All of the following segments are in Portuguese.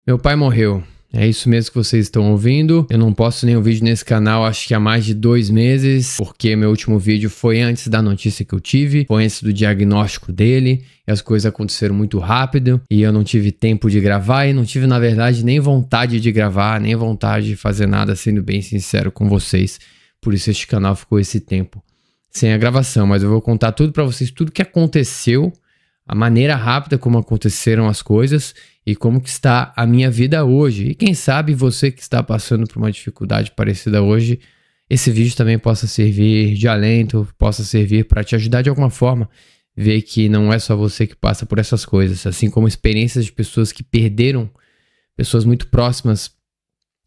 Meu pai morreu. É isso mesmo que vocês estão ouvindo. Eu não posto nenhum vídeo nesse canal acho que há mais de 2 meses, porque meu último vídeo foi antes da notícia que eu tive, foi antes do diagnóstico dele, e as coisas aconteceram muito rápido, e eu não tive tempo de gravar, e não tive, na verdade, nem vontade de gravar, nem vontade de fazer nada, sendo bem sincero com vocês. Por isso este canal ficou esse tempo sem a gravação, mas eu vou contar tudo pra vocês, tudo que aconteceu, a maneira rápida como aconteceram as coisas e como que está a minha vida hoje. E quem sabe você que está passando por uma dificuldade parecida hoje, esse vídeo também possa servir de alento, possa servir para te ajudar de alguma forma, ver que não é só você que passa por essas coisas, assim como experiências de pessoas que perderam, pessoas muito próximas,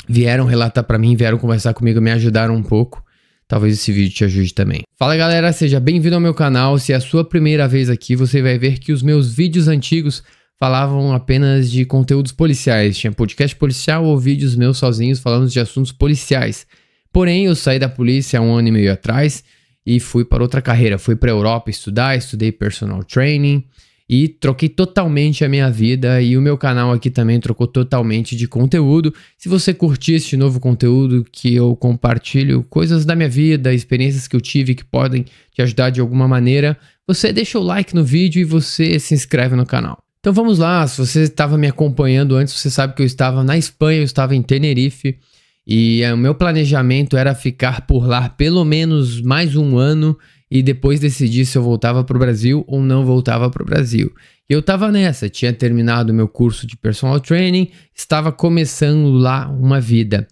vieram relatar para mim, vieram conversar comigo, me ajudaram um pouco. Talvez esse vídeo te ajude também. Fala galera, seja bem-vindo ao meu canal. Se é a sua primeira vez aqui, você vai ver que os meus vídeos antigos falavam apenas de conteúdos policiais. Tinha podcast policial ou vídeos meus sozinhos falando de assuntos policiais. Porém, eu saí da polícia há 1 ano e meio atrás e fui para outra carreira. Fui para a Europa estudar, estudei personal training e troquei totalmente a minha vida, e o meu canal aqui também trocou totalmente de conteúdo. Se você curtir este novo conteúdo que eu compartilho, coisas da minha vida, experiências que eu tive que podem te ajudar de alguma maneira, você deixa o like no vídeo e você se inscreve no canal. Então vamos lá, se você estava me acompanhando antes, você sabe que eu estava na Espanha, eu estava em Tenerife, e o meu planejamento era ficar por lá pelo menos mais 1 ano, e depois decidir se eu voltava para o Brasil ou não voltava para o Brasil. Eu estava nessa, tinha terminado o meu curso de personal training, estava começando lá uma vida.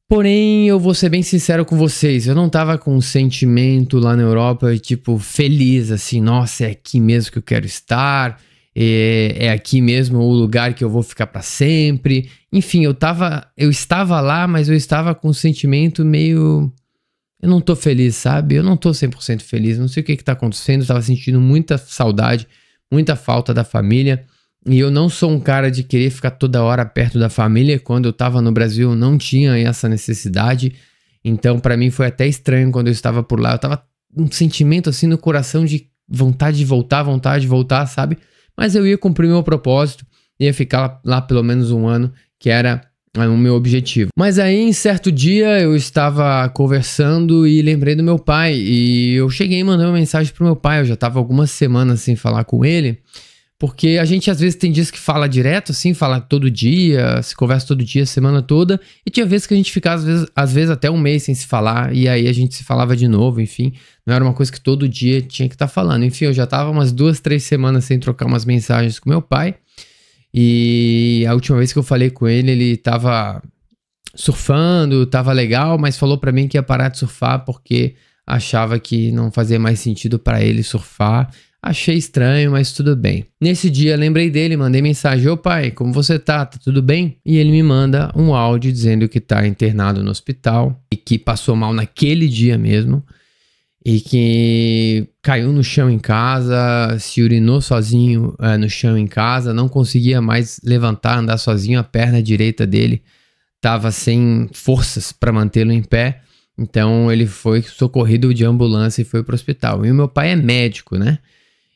Porém, eu vou ser bem sincero com vocês, eu não estava com um sentimento lá na Europa, tipo, feliz, assim, nossa, é aqui mesmo que eu quero estar, é aqui mesmo o lugar que eu vou ficar para sempre. Enfim, eu estava lá, mas eu estava com um sentimento meio... Eu não tô feliz, sabe? Eu não tô 100% feliz, não sei o que tá acontecendo, eu tava sentindo muita saudade, muita falta da família, e eu não sou um cara de querer ficar toda hora perto da família. Quando eu tava no Brasil eu não tinha essa necessidade, então pra mim foi até estranho quando eu estava por lá, eu tava um sentimento assim no coração de vontade de voltar, sabe? Mas eu ia cumprir meu propósito, ia ficar lá pelo menos 1 ano, que era o meu objetivo. Mas aí, em certo dia, eu estava conversando e lembrei do meu pai. E eu cheguei e mandei uma mensagem pro meu pai. Eu já estava algumas semanas sem falar com ele. Porque a gente, às vezes, tem dias que fala direto, assim, fala todo dia, se conversa todo dia, semana toda. E tinha vezes que a gente ficava, às vezes até 1 mês sem se falar. E aí a gente se falava de novo, enfim. Não era uma coisa que todo dia tinha que estar falando. Enfim, eu já estava umas 2, 3 semanas sem trocar umas mensagens com meu pai. E a última vez que eu falei com ele, ele tava surfando, tava legal, mas falou pra mim que ia parar de surfar porque achava que não fazia mais sentido pra ele surfar. Achei estranho, mas tudo bem. Nesse dia, lembrei dele, mandei mensagem: ô pai, como você tá? Tá tudo bem? E ele me manda um áudio dizendo que tá internado no hospital e que passou mal naquele dia mesmo. E que caiu no chão em casa, se urinou sozinho no chão em casa, não conseguia mais levantar, andar sozinho, a perna direita dele estava sem forças para mantê-lo em pé, então ele foi socorrido de ambulância e foi para o hospital. E o meu pai é médico, né?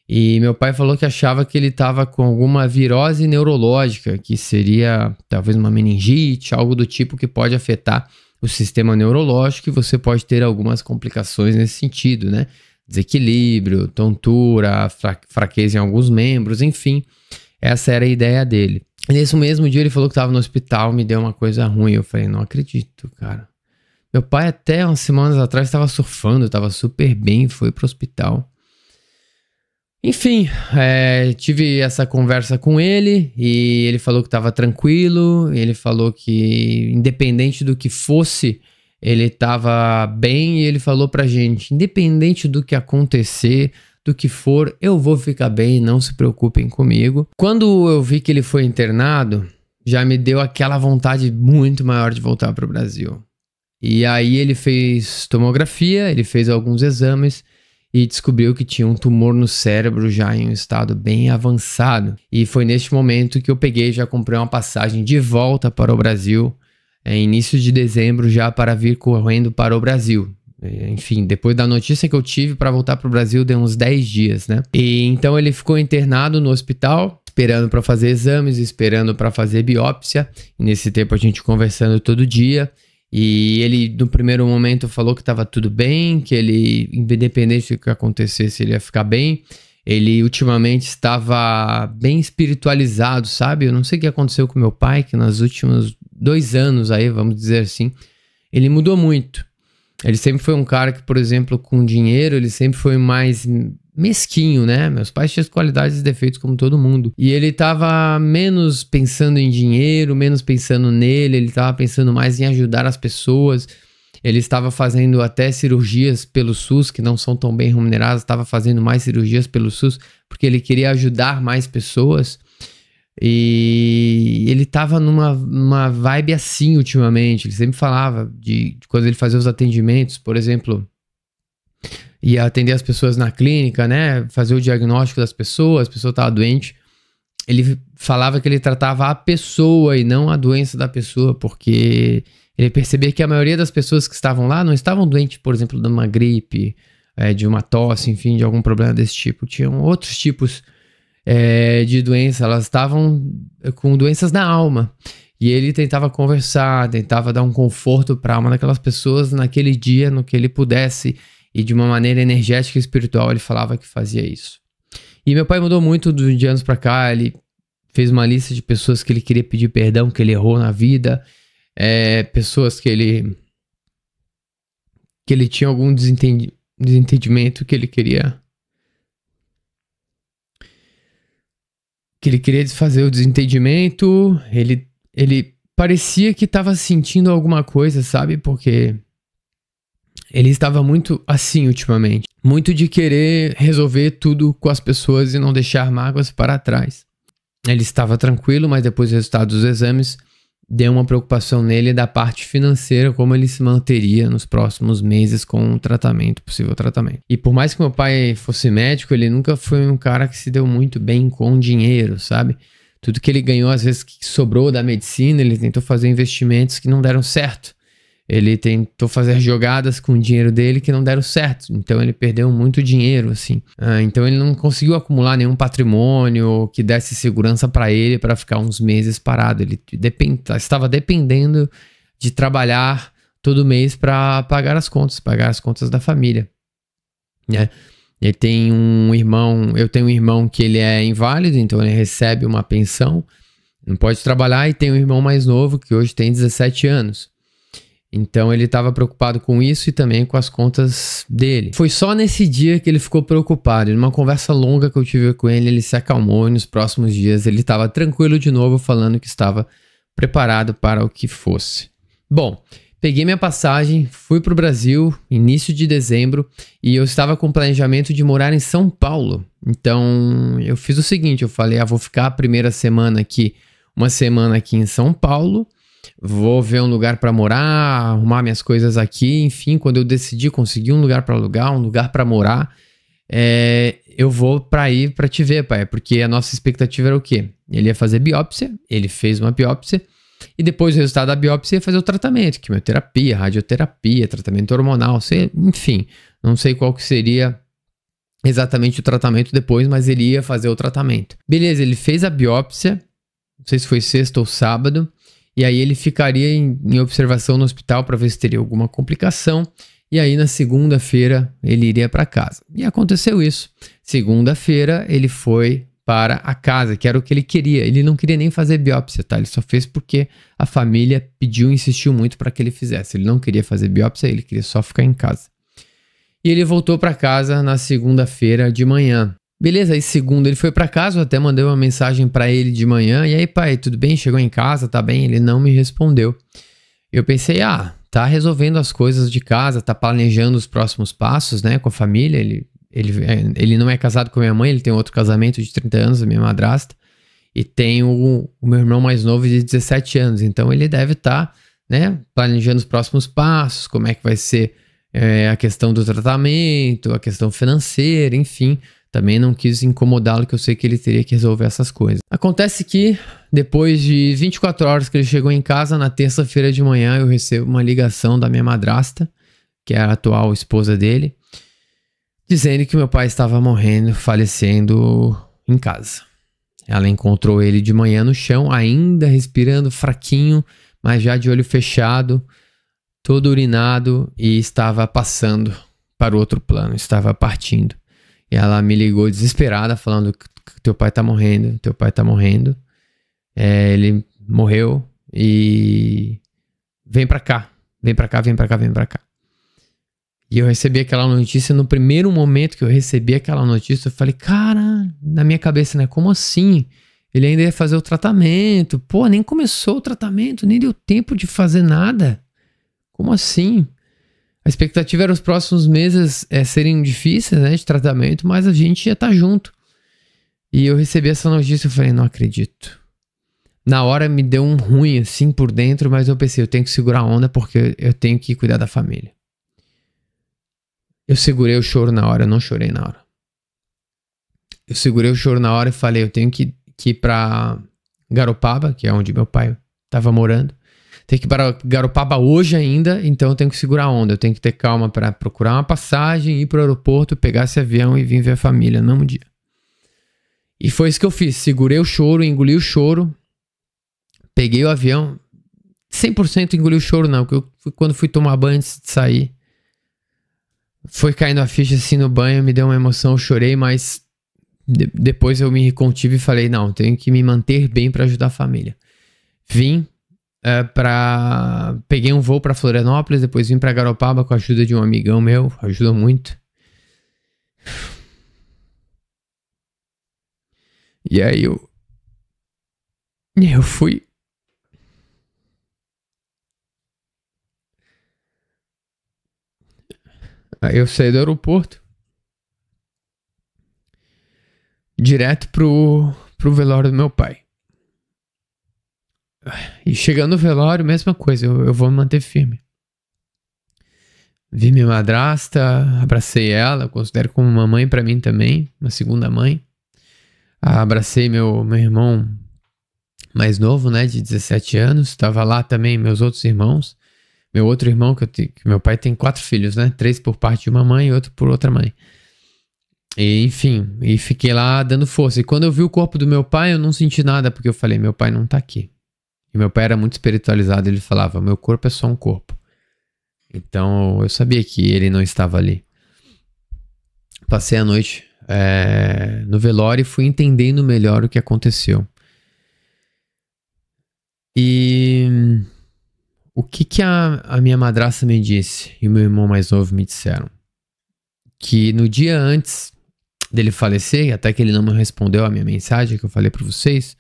E meu pai falou que achava que ele estava com alguma virose neurológica, que seria talvez uma meningite, algo do tipo que pode afetar o sistema neurológico, e você pode ter algumas complicações nesse sentido, né? Desequilíbrio, tontura, fraqueza em alguns membros, enfim. Essa era a ideia dele. E nesse mesmo dia ele falou que estava no hospital, me deu uma coisa ruim. Eu falei, não acredito, cara. Meu pai até umas semanas atrás estava surfando, estava super bem, foi pro hospital. Enfim, tive essa conversa com ele e ele falou que estava tranquilo, ele falou que independente do que fosse, ele estava bem, e ele falou pra gente, independente do que acontecer, do que for, eu vou ficar bem, não se preocupem comigo. Quando eu vi que ele foi internado, já me deu aquela vontade muito maior de voltar pro Brasil. E aí ele fez tomografia, ele fez alguns exames, e descobriu que tinha um tumor no cérebro já em um estado bem avançado. E foi neste momento que eu peguei, já comprei uma passagem de volta para o Brasil, início de dezembro, já para vir correndo para o Brasil. Enfim, depois da notícia que eu tive para voltar para o Brasil, deu uns 10 dias, né? E então ele ficou internado no hospital esperando para fazer exames, esperando para fazer biópsia. E nesse tempo a gente conversando todo dia. E ele, no primeiro momento, falou que estava tudo bem, que ele, independente do que acontecesse, ele ia ficar bem. Ele, ultimamente, estava bem espiritualizado, sabe? Eu não sei o que aconteceu com meu pai, que nos últimos 2 anos aí, vamos dizer assim, ele mudou muito. Ele sempre foi um cara que, por exemplo, com dinheiro, ele sempre foi mais mesquinho, né? Meus pais tinham qualidades e defeitos como todo mundo. E ele tava menos pensando em dinheiro, menos pensando nele, ele tava pensando mais em ajudar as pessoas. Ele estava fazendo até cirurgias pelo SUS, que não são tão bem remuneradas, estava fazendo mais cirurgias pelo SUS, porque ele queria ajudar mais pessoas. E ele estava numa vibe assim ultimamente. Ele sempre falava de quando ele fazia os atendimentos, por exemplo, ia atender as pessoas na clínica, né? Fazer o diagnóstico das pessoas, a pessoa estava doente. Ele falava que ele tratava a pessoa e não a doença da pessoa, porque ele percebia que a maioria das pessoas que estavam lá não estavam doentes, por exemplo, de uma gripe, de uma tosse, enfim, de algum problema desse tipo. Tinham outros tipos de doença, elas estavam com doenças na alma. E ele tentava conversar, tentava dar um conforto para a alma daquelas pessoas naquele dia, no que ele pudesse. E de uma maneira energética e espiritual ele falava que fazia isso. E meu pai mudou muito de anos pra cá. Ele fez uma lista de pessoas que ele queria pedir perdão, que ele errou na vida. Pessoas que ele tinha algum desentendimento que ele queria desfazer o desentendimento. Ele parecia que estava sentindo alguma coisa, sabe? Porque ele estava muito assim ultimamente. Muito de querer resolver tudo com as pessoas e não deixar mágoas para trás. Ele estava tranquilo, mas depois do resultado dos exames, deu uma preocupação nele da parte financeira, como ele se manteria nos próximos meses com o tratamento, possível tratamento. E por mais que meu pai fosse médico, ele nunca foi um cara que se deu muito bem com dinheiro, sabe? Tudo que ele ganhou, às vezes, que sobrou da medicina, ele tentou fazer investimentos que não deram certo. Ele tentou fazer jogadas com o dinheiro dele que não deram certo. Então ele perdeu muito dinheiro, assim. Então ele não conseguiu acumular nenhum patrimônio que desse segurança para ele para ficar uns meses parado. Ele estava dependendo de trabalhar todo mês para pagar as contas da família, né? Ele tem um irmão, eu tenho um irmão que ele é inválido, então ele recebe uma pensão, não pode trabalhar, e tem um irmão mais novo que hoje tem 17 anos. Então ele estava preocupado com isso e também com as contas dele. Foi só nesse dia que ele ficou preocupado. Numa conversa longa que eu tive com ele, ele se acalmou e nos próximos dias ele estava tranquilo de novo, falando que estava preparado para o que fosse. Bom, peguei minha passagem, fui para o Brasil, início de dezembro, e eu estava com planejamento de morar em São Paulo. Então eu fiz o seguinte, eu falei, vou ficar a primeira semana aqui, uma semana aqui em São Paulo, vou ver um lugar para morar, arrumar minhas coisas aqui, enfim, quando eu decidi conseguir um lugar para alugar, um lugar para morar, eu vou para ir para te ver, pai, porque a nossa expectativa era o quê? Ele ia fazer biópsia, ele fez uma biópsia, e depois do resultado da biópsia ia fazer o tratamento, quimioterapia, radioterapia, tratamento hormonal, enfim, não sei qual que seria exatamente o tratamento depois, mas ele ia fazer o tratamento. Beleza, ele fez a biópsia, não sei se foi sexta ou sábado, e aí ele ficaria em observação no hospital para ver se teria alguma complicação. E aí na segunda-feira ele iria para casa. E aconteceu isso. Segunda-feira ele foi para a casa, que era o que ele queria. Ele não queria nem fazer biópsia, tá? Ele só fez porque a família pediu e insistiu muito para que ele fizesse. Ele não queria fazer biópsia, ele queria só ficar em casa. E ele voltou para casa na segunda-feira de manhã. Beleza, aí segunda ele foi pra casa, eu até mandei uma mensagem pra ele de manhã, e aí pai, tudo bem? Chegou em casa, tá bem? Ele não me respondeu. Eu pensei, tá resolvendo as coisas de casa, tá planejando os próximos passos, né, com a família. Ele não é casado com a minha mãe, ele tem outro casamento de 30 anos, a minha madrasta, e tem o meu irmão mais novo de 17 anos, então ele deve estar, né, planejando os próximos passos, como é que vai ser a questão do tratamento, a questão financeira, enfim. Também não quis incomodá-lo, que eu sei que ele teria que resolver essas coisas. Acontece que, depois de 24 horas que ele chegou em casa, na terça-feira de manhã, eu recebo uma ligação da minha madrasta, que é a atual esposa dele, dizendo que meu pai estava morrendo, falecendo em casa. Ela encontrou ele de manhã no chão, ainda respirando fraquinho, mas já de olho fechado, todo urinado, e estava passando para o outro plano, estava partindo. E ela me ligou desesperada, falando que teu pai tá morrendo, teu pai tá morrendo. Ele morreu e vem pra cá, vem pra cá, vem pra cá, vem pra cá. E eu recebi aquela notícia, no primeiro momento que eu recebi aquela notícia, eu falei, cara, na minha cabeça, né? Como assim? Ele ainda ia fazer o tratamento. Pô, nem começou o tratamento, nem deu tempo de fazer nada. Como assim? A expectativa era os próximos meses serem difíceis, né, de tratamento, mas a gente ia estar junto. E eu recebi essa notícia e falei, não acredito. Na hora me deu um ruim assim por dentro, mas eu pensei, eu tenho que segurar a onda porque eu tenho que cuidar da família. Eu segurei o choro na hora, eu não chorei na hora. Eu segurei o choro na hora e falei, eu tenho que ir pra Garopaba, que é onde meu pai estava morando. Tenho que ir para Garopaba hoje ainda, então eu tenho que segurar a onda. Eu tenho que ter calma para procurar uma passagem, ir pro aeroporto, pegar esse avião e vir ver a família no mesmo dia. E foi isso que eu fiz. Segurei o choro, engoli o choro, peguei o avião. 100% engoli o choro não, porque quando fui tomar banho antes de sair, foi caindo a ficha assim no banho, me deu uma emoção, eu chorei, mas depois eu me contive e falei, não, tenho que me manter bem para ajudar a família. Vim peguei um voo para Florianópolis, depois vim para Garopaba com a ajuda de um amigão meu, ajuda muito. E aí eu fui. Aí eu saí do aeroporto direto pro velório do meu pai. E chegando no velório, mesma coisa, eu vou me manter firme. Vi minha madrasta, abracei ela, considero como uma mãe pra mim também, uma segunda mãe. Abracei meu irmão mais novo, né, de 17 anos, tava lá também meus outros irmãos. Meu outro irmão, que meu pai tem 4 filhos, né, 3 por parte de uma mãe e outro por outra mãe. E, enfim, e fiquei lá dando força. E quando eu vi o corpo do meu pai, eu não senti nada, porque eu falei, meu pai não tá aqui. E meu pai era muito espiritualizado, ele falava, meu corpo é só um corpo. Então eu sabia que ele não estava ali. Passei a noite no velório e fui entendendo melhor o que aconteceu. E o que a minha madrasta me disse e o meu irmão mais novo me disseram? Que no dia antes dele falecer, até que ele não me respondeu a minha mensagem que eu falei para vocês,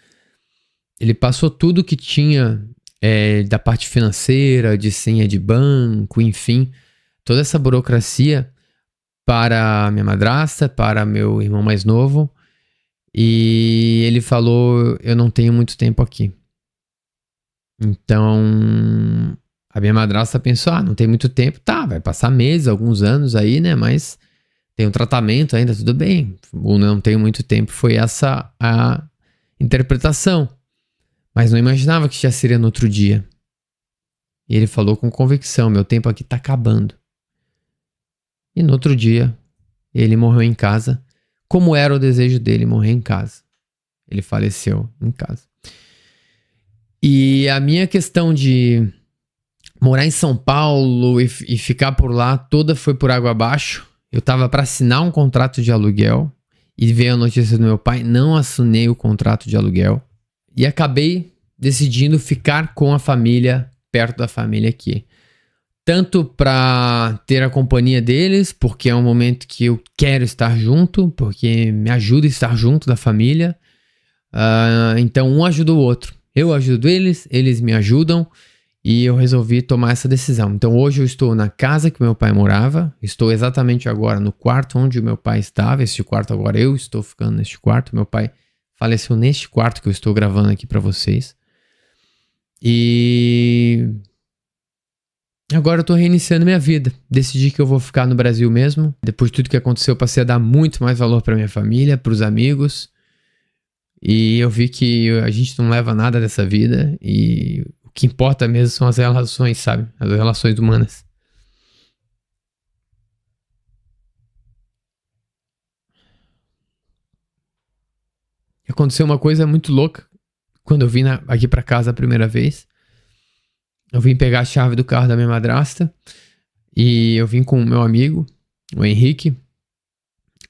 ele passou tudo que tinha da parte financeira, de senha de banco, enfim, toda essa burocracia para minha madrasta, para meu irmão mais novo, e ele falou, eu não tenho muito tempo aqui. Então, a minha madrasta pensou, não tem muito tempo, tá, vai passar meses, alguns anos aí, né, mas tem um tratamento ainda, tudo bem. O não tenho muito tempo foi essa a interpretação. Mas não imaginava que já seria no outro dia. E ele falou com convicção, meu tempo aqui tá acabando. E no outro dia, ele morreu em casa, como era o desejo dele, morrer em casa. Ele faleceu em casa. E a minha questão de morar em São Paulo e ficar por lá, toda foi por água abaixo. Eu tava para assinar um contrato de aluguel e veio a notícia do meu pai, não assinei o contrato de aluguel. E acabei decidindo ficar com a família, perto da família aqui. Tanto para ter a companhia deles, porque é um momento que eu quero estar junto, porque me ajuda a estar junto da família. Então um ajuda o outro. Eu ajudo eles, eles me ajudam e eu resolvi tomar essa decisão. Então hoje eu estou na casa que meu pai morava, estou exatamente agora no quarto onde o meu pai estava. Este quarto agora eu estou ficando neste quarto. Meu pai faleceu neste quarto que eu estou gravando aqui para vocês. E agora eu tô reiniciando minha vida. Decidi que eu vou ficar no Brasil mesmo. Depois de tudo que aconteceu, eu passei a dar muito mais valor pra minha família, pros amigos. E eu vi que a gente não leva nada dessa vida. E o que importa mesmo são as relações, sabe? As relações humanas. aconteceu uma coisa muito louca. Quando eu vim aqui pra casa a primeira vez, eu vim pegar a chave do carro da minha madrasta e eu vim com o meu amigo, o Henrique.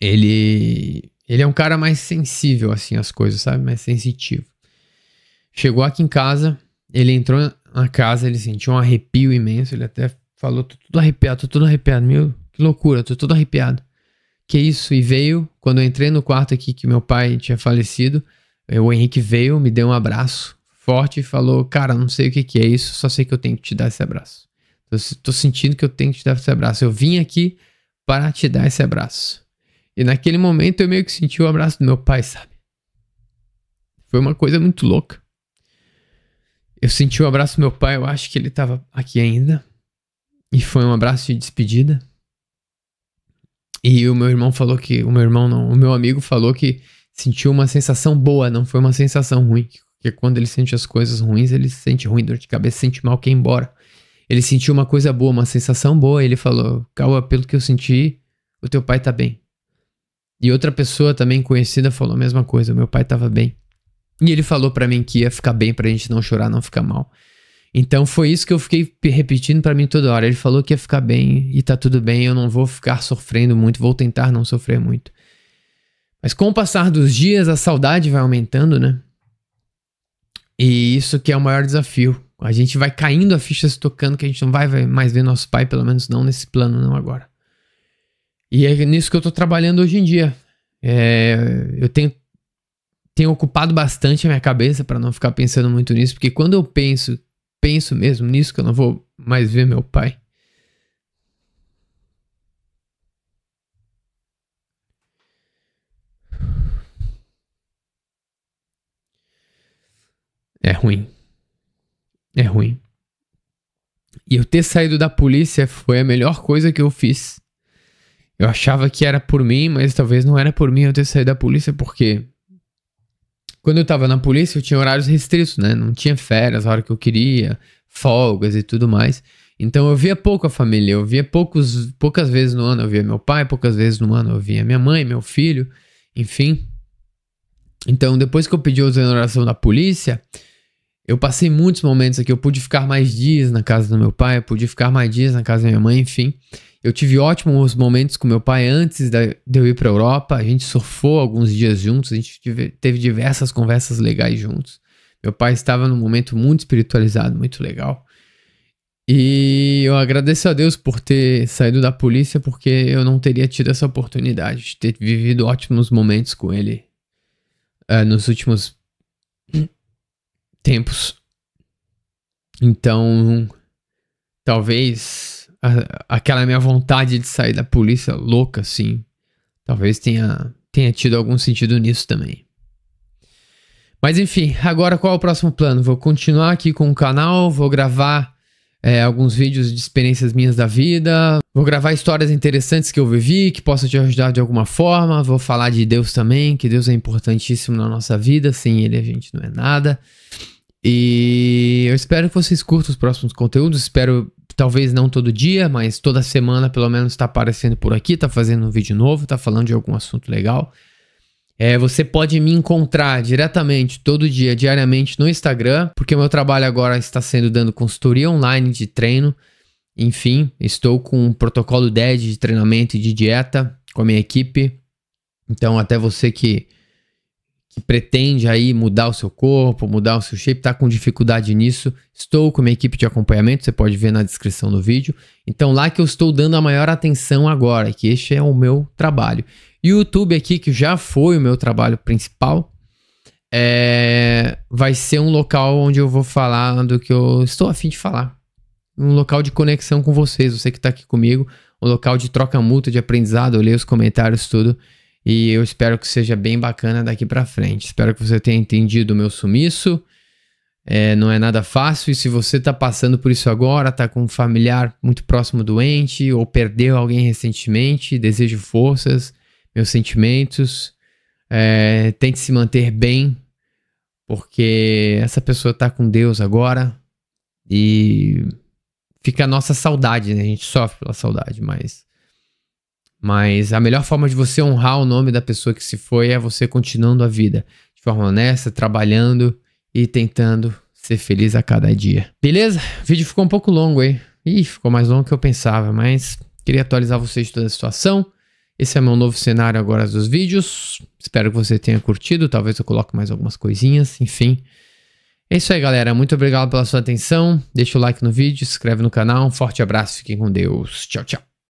Ele é um cara mais sensível, assim, às coisas, sabe? Mais sensitivo. Chegou aqui em casa, ele entrou na casa, ele sentiu um arrepio imenso, ele até falou, tô todo arrepiado, meu, que loucura, tô todo arrepiado. Que isso? E veio, quando eu entrei no quarto aqui que meu pai tinha falecido, o Henrique veio, me deu um abraço forte e falou, cara, não sei o que é isso, só sei que eu tenho que te dar esse abraço. Tô sentindo que eu tenho que te dar esse abraço. Eu vim aqui para te dar esse abraço. E naquele momento eu meio que senti o abraço do meu pai, sabe? Foi uma coisa muito louca. Eu senti o abraço do meu pai, eu acho que ele tava aqui ainda. E foi um abraço de despedida. E o meu irmão falou que... O meu amigo falou que sentiu uma sensação boa, não foi uma sensação ruim. Porque quando ele sente as coisas ruins, ele se sente ruim, dor de cabeça, sente mal, quer ir embora. Ele sentiu uma coisa boa, uma sensação boa. Ele falou, Cauã, pelo que eu senti, o teu pai tá bem. E outra pessoa também conhecida falou a mesma coisa, meu pai tava bem. E ele falou pra mim que ia ficar bem pra gente não chorar, não ficar mal. Então foi isso que eu fiquei repetindo pra mim toda hora. Ele falou que ia ficar bem e tá tudo bem, eu não vou ficar sofrendo muito, vou tentar não sofrer muito. Mas com o passar dos dias, a saudade vai aumentando, né? E isso que é o maior desafio. A gente vai caindo, a ficha se tocando, que a gente não vai mais ver nosso pai, pelo menos não nesse plano, não agora. E é nisso que eu tô trabalhando hoje em dia. Eu tenho ocupado bastante a minha cabeça para não ficar pensando muito nisso, porque quando eu penso mesmo nisso, que eu não vou mais ver meu pai. É ruim. É ruim. E eu ter saído da polícia foi a melhor coisa que eu fiz. Eu achava que era por mim, mas talvez não era por mim eu ter saído da polícia, porque quando eu tava na polícia eu tinha horários restritos, né? Não tinha férias a hora que eu queria, folgas e tudo mais. Então eu via pouco a família, eu via poucas vezes no ano eu via meu pai, poucas vezes no ano eu via minha mãe, meu filho, enfim. Então depois que eu pedi a exoneração da polícia, eu passei muitos momentos aqui, eu pude ficar mais dias na casa do meu pai, eu pude ficar mais dias na casa da minha mãe, enfim. Eu tive ótimos momentos com meu pai antes de eu ir pra Europa. A gente surfou alguns dias juntos. A gente teve diversas conversas legais juntos. Meu pai estava num momento muito espiritualizado, muito legal. E eu agradeço a Deus por ter saído da polícia, porque eu não teria tido essa oportunidade de ter vivido ótimos momentos com ele nos últimos tempos. Então, talvez... aquela minha vontade de sair da polícia louca, assim, talvez tenha tido algum sentido nisso também. Mas enfim, agora qual é o próximo plano? Vou continuar aqui com o canal, vou gravar alguns vídeos de experiências minhas da vida, vou gravar histórias interessantes que eu vivi, que possam te ajudar de alguma forma, vou falar de Deus também, que Deus é importantíssimo na nossa vida, sem Ele a gente não é nada. E eu espero que vocês curtam os próximos conteúdos, espero... Talvez não todo dia, mas toda semana pelo menos tá aparecendo por aqui, tá fazendo um vídeo novo, tá falando de algum assunto legal. Você pode me encontrar diretamente, todo dia, diariamente no Instagram, porque o meu trabalho agora está sendo dando consultoria online de treino. Enfim, estou com um protocolo 10 de treinamento e de dieta com a minha equipe. Então até você que pretende aí mudar o seu corpo, mudar o seu shape, tá com dificuldade nisso, estou com a minha equipe de acompanhamento, você pode ver na descrição do vídeo. Então lá que eu estou dando a maior atenção agora, que este é o meu trabalho. E o YouTube aqui, que já foi o meu trabalho principal, vai ser um local onde eu vou falar do que eu estou a fim de falar. Um local de conexão com vocês, você que tá aqui comigo, um local de troca mútua, de aprendizado, eu leio os comentários, tudo. E eu espero que seja bem bacana daqui pra frente. Espero que você tenha entendido o meu sumiço. Não é nada fácil. E se você tá passando por isso agora, tá com um familiar muito próximo doente, ou perdeu alguém recentemente, desejo forças, meus sentimentos. Tente se manter bem, porque essa pessoa tá com Deus agora. E fica a nossa saudade, né? A gente sofre pela saudade, mas a melhor forma de você honrar o nome da pessoa que se foi é você continuando a vida. De forma honesta, trabalhando e tentando ser feliz a cada dia. Beleza? O vídeo ficou um pouco longo, hein? Ih, ficou mais longo do que eu pensava, mas queria atualizar vocês de toda a situação. Esse é meu novo cenário agora dos vídeos. Espero que você tenha curtido. Talvez eu coloque mais algumas coisinhas. Enfim. É isso aí, galera. Muito obrigado pela sua atenção. Deixa o like no vídeo, se inscreve no canal. Um forte abraço. Fiquem com Deus. Tchau, tchau.